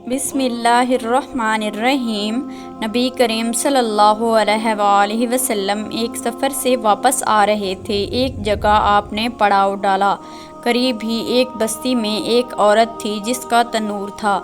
बिस्मिल्लाहिर्रहमानिर्रहीम। नबी करीम सल्लल्लाहु अलैहि वसल्लम एक सफ़र से वापस आ रहे थे। एक जगह आपने पड़ाव डाला। करीब ही एक बस्ती में एक औरत थी जिसका तनूर था।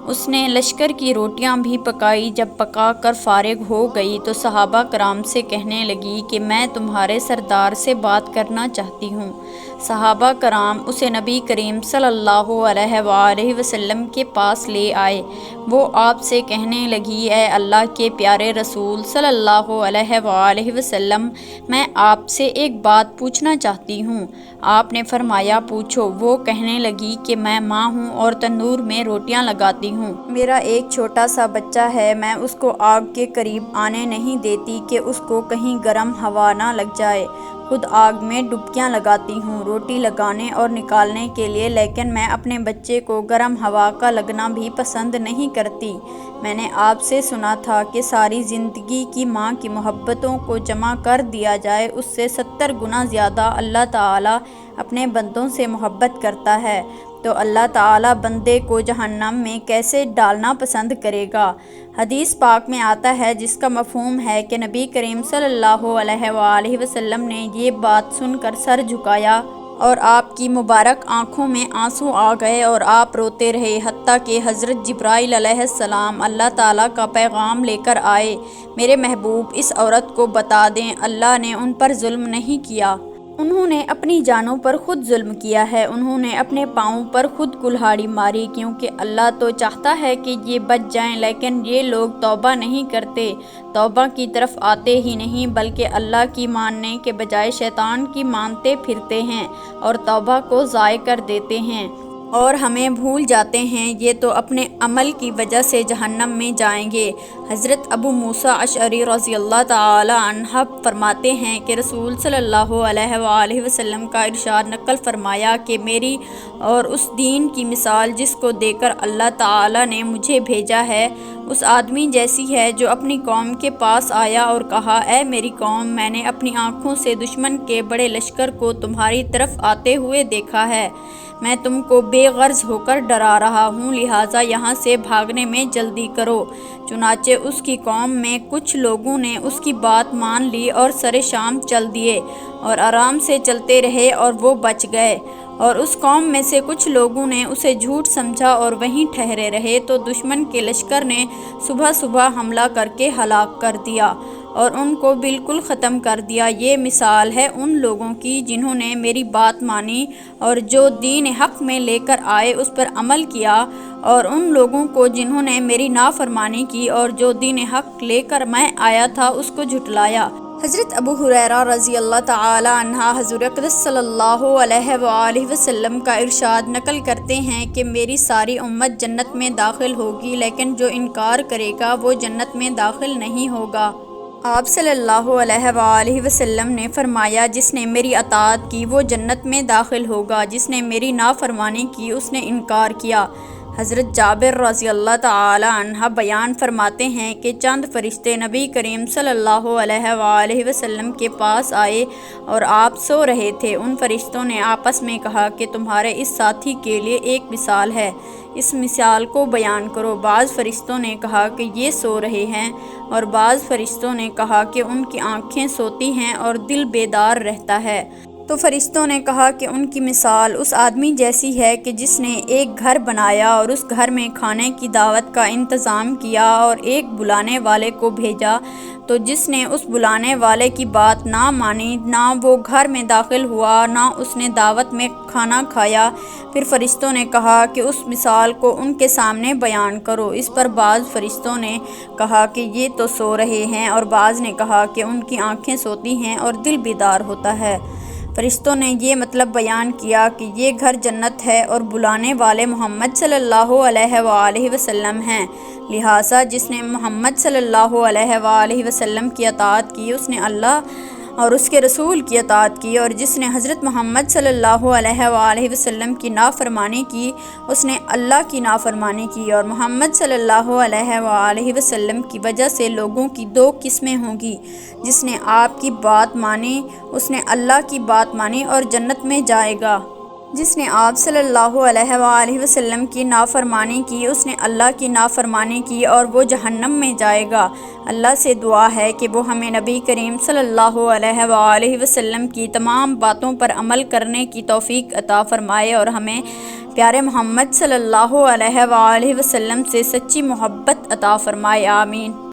उसने लश्कर की रोटियां भी पकाई। जब पका कर फारिग हो गई तो सहाबा कराम से कहने लगी कि मैं तुम्हारे सरदार से बात करना चाहती हूँ। सहाबा कराम उसे नबी करीम सल्लल्लाहु अलैहि वसल्लम के पास ले आए। वो आपसे कहने लगी, ए अल्लाह के प्यारे रसूल सल्लल्लाहु अलैहि वसल्लम, मैं आपसे एक बात पूछना चाहती हूँ। आपने फरमाया, पूछो। वो कहने लगी कि मैं माँ हूँ और तंदूर में रोटियाँ लगाती हूँ। मेरा एक छोटा सा बच्चा है। मैं उसको आग के करीब आने नहीं देती कि उसको कहीं गर्म हवा ना लग जाए। खुद आग में डुबकियाँ लगाती हूँ रोटी लगाने और निकालने के लिए, लेकिन मैं अपने बच्चे को गर्म हवा का लगना भी पसंद नहीं करती। मैंने आपसे सुना था कि सारी ज़िंदगी की माँ की मोहब्बतों को जमा कर दिया जाए, उससे 70 गुना ज़्यादा अल्लाह ताला अपने बंदों से मोहब्बत करता है। तो अल्लाह ताला बंदे को जहन्नम में कैसे डालना पसंद करेगा। हदीस पाक में आता है जिसका मफ़हूम है कि नबी करीम सल्लल्लाहु अलैहि वसल्लम ने ये बात सुनकर सर झुकाया और आपकी मुबारक आँखों में आंसू आ गए और आप रोते रहे, हत्ता कि हज़रत जिब्राइल अलैहिस्सलाम अल्लाह ताला का पैगाम लेकर आए। मेरे महबूब, इस औरत को बता दें, अल्लाह ने उन पर जुल्म नहीं किया। उन्होंने अपनी जानों पर खुद जुल्म किया है। उन्होंने अपने पाँव पर खुद कुल्हाड़ी मारी, क्योंकि अल्लाह तो चाहता है कि ये बच जाएं, लेकिन ये लोग तौबा नहीं करते, तौबा की तरफ आते ही नहीं, बल्कि अल्लाह की मानने के बजाय शैतान की मानते फिरते हैं और तौबा को ज़ाय कर देते हैं और हमें भूल जाते हैं। ये तो अपने अमल की वजह से जहन्नम में जाएंगे। हज़रत अबू मूसा अशअरी रज़ियल्लाहु ताला अन्हु फरमाते हैं कि रसूल सल्लल्लाहु अलैहि वसल्लम का इरशाद नकल फरमाया कि मेरी और उस दीन की मिसाल जिसको देकर अल्लाह ताला ने मुझे भेजा है, उस आदमी जैसी है जो अपनी कौम के पास आया और कहा, ए मेरी कौम, मैंने अपनी आँखों से दुश्मन के बड़े लश्कर को तुम्हारी तरफ आते हुए देखा है। मैं तुमको बेगर्ज होकर डरा रहा हूँ, लिहाजा यहाँ से भागने में जल्दी करो। चुनाचे उसकी कौम में कुछ लोगों ने उसकी बात मान ली और सरे शाम चल दिए और आराम से चलते रहे और वो बच गए। और उस कौम में से कुछ लोगों ने उसे झूठ समझा और वहीं ठहरे रहे, तो दुश्मन के लश्कर ने सुबह सुबह हमला करके हलाक कर दिया और उनको बिल्कुल ख़त्म कर दिया। ये मिसाल है उन लोगों की जिन्होंने मेरी बात मानी और जो दीन हक़ में लेकर आए उस पर अमल किया, और उन लोगों को जिन्होंने मेरी नाफरमानी की और जो दीन हक़ लेकर मैं आया था उसको झुटलाया। हज़रत अबू हुरैरा रज़ियल्लाहु ताला अन्हा हुज़ूर अक़दस सल्लल्लाहु अलैहि वसल्लम का इरशाद नकल करते हैं कि मेरी सारी उम्मत जन्नत में दाखिल होगी, लेकिन जो इनकार करेगा वो जन्नत में दाखिल नहीं होगा। आप सल्लल्लाहु अलैहि वसल्लम ने फरमाया, जिसने मेरी अताअत की वो जन्नत में दाखिल होगा, जिसने मेरी नाफरमानी की उसने इनकार किया। हज़रत जाबिर रज़ियल्लाहु ताला अन्हा बयान फरमाते हैं कि चंद फरिश्ते नबी करीम सल्लल्लाहु अलैहि वसल्लम के पास आए और आप सो रहे थे। उन फरिश्तों ने आपस में कहा कि तुम्हारे इस साथी के लिए एक मिसाल है, इस मिसाल को बयान करो। बाज़ फरिश्तों ने कहा कि ये सो रहे हैं और बाज़ फरिश्तों ने कहा कि उनकी आँखें सोती हैं और दिल बेदार रहता है। तो फरिश्तों ने कहा कि उनकी मिसाल उस आदमी जैसी है कि जिसने एक घर बनाया और उस घर में खाने की दावत का इंतज़ाम किया और एक बुलाने वाले को भेजा, तो जिसने उस बुलाने वाले की बात ना मानी, ना वो घर में दाखिल हुआ, ना उसने दावत में खाना खाया। फिर फरिश्तों ने कहा कि उस मिसाल को उनके सामने बयान करो। इस पर बाज़ फरिश्तों ने कहा कि ये तो सो रहे हैं और बाज़ ने कहा कि उनकी आँखें सोती हैं और दिल बेदार होता है। फरिश्तों ने ये मतलब बयान किया कि ये घर जन्नत है और बुलाने वाले मोहम्मद सल्लल्लाहु अलैहि वसल्लम हैं, लिहाजा जिसने मोहम्मद सल्लल्लाहु अलैहि वसल्लम की अताअत की उसने अल्लाह और उसके रसूल की अताअत की, और जिसने हज़रत मोहम्मद सल्लल्लाहु अलैहि वसल्लम की नाफरमानी की उसने अल्लाह की नाफरमानी की। और मोहम्मद सल्लल्लाहु अलैहि वसल्लम की वजह से लोगों की दो किस्में होंगी, जिसने आपकी बात मानी उसने अल्लाह की बात मानी और जन्नत में जाएगा, جس نے آپ صلی اللہ علیہ وآلہ وسلم کی نافرمانی کی اس نے اللہ کی نافرمانی کی اور وہ جہنم میں جائے گا۔ اللہ سے دعا ہے کہ وہ ہمیں نبی کریم صلی اللہ علیہ وآلہ وسلم کی تمام باتوں پر عمل کرنے کی توفیق عطا فرمائے اور ہمیں پیارے محمد صلی اللہ علیہ وآلہ وسلم سے سچی محبت عطا فرمائے، آمین۔